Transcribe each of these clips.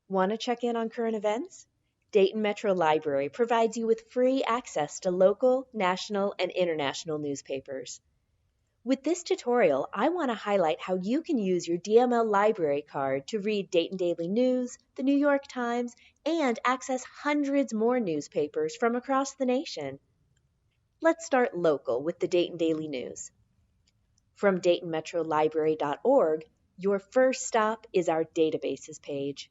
Want to check in on current events? Dayton Metro Library provides you with free access to local, national, and international newspapers. With this tutorial, I want to highlight how you can use your DML library card to read Dayton Daily News, the New York Times, and access hundreds more newspapers from across the nation. Let's start local with the Dayton Daily News. From DaytonMetroLibrary.org, your first stop is our databases page.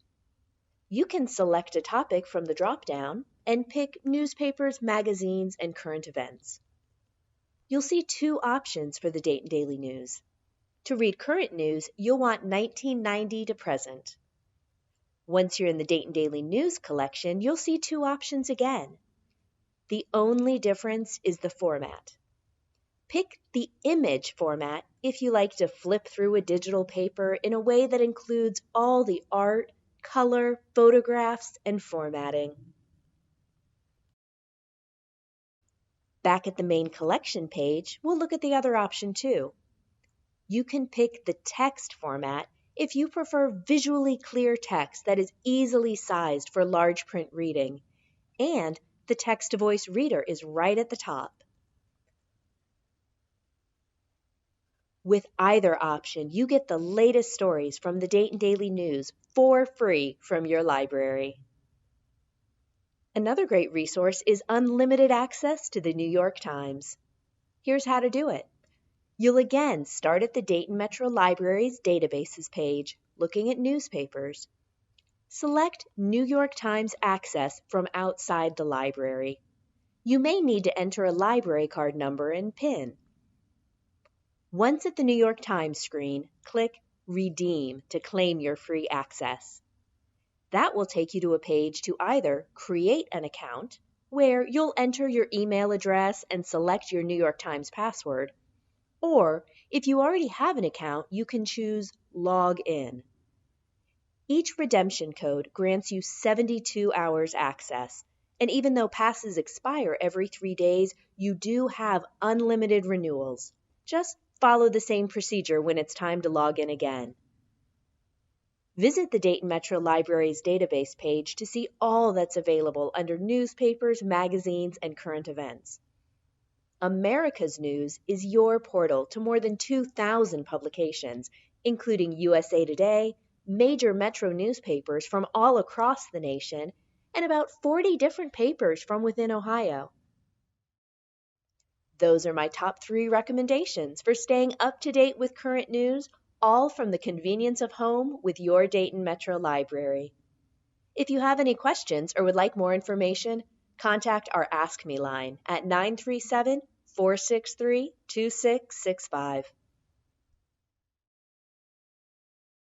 You can select a topic from the drop-down and pick newspapers, magazines, and current events. You'll see two options for the Dayton Daily News. To read current news, you'll want 1990 to present. Once you're in the Dayton Daily News collection, you'll see two options again. The only difference is the format. Pick the image format if you like to flip through a digital paper in a way that includes all the art, color, photographs, and formatting. Back at the main collection page, we'll look at the other option too. You can pick the text format if you prefer visually clear text that is easily sized for large print reading, and the text-to-voice reader is right at the top. With either option, you get the latest stories from the Dayton Daily News for free from your library. Another great resource is unlimited access to the New York Times. Here's how to do it. You'll again start at the Dayton Metro Library's databases page, looking at newspapers. Select New York Times Access from outside the library. You may need to enter a library card number and PIN. Once at the New York Times screen, click Redeem to claim your free access. That will take you to a page to either create an account, where you'll enter your email address and select your New York Times password, or if you already have an account, you can choose Log In. Each redemption code grants you 72 hours access, and even though passes expire every 3 days, you do have unlimited renewals. Just follow the same procedure when it's time to log in again. Visit the Dayton Metro Library's database page to see all that's available under newspapers, magazines, and current events. America's News is your portal to more than 2,000 publications, including USA Today, major metro newspapers from all across the nation, and about 40 different papers from within Ohio. Those are my top 3 recommendations for staying up to date with current news, all from the convenience of home with your Dayton Metro Library. If you have any questions or would like more information, contact our Ask Me line at 937-463-2665.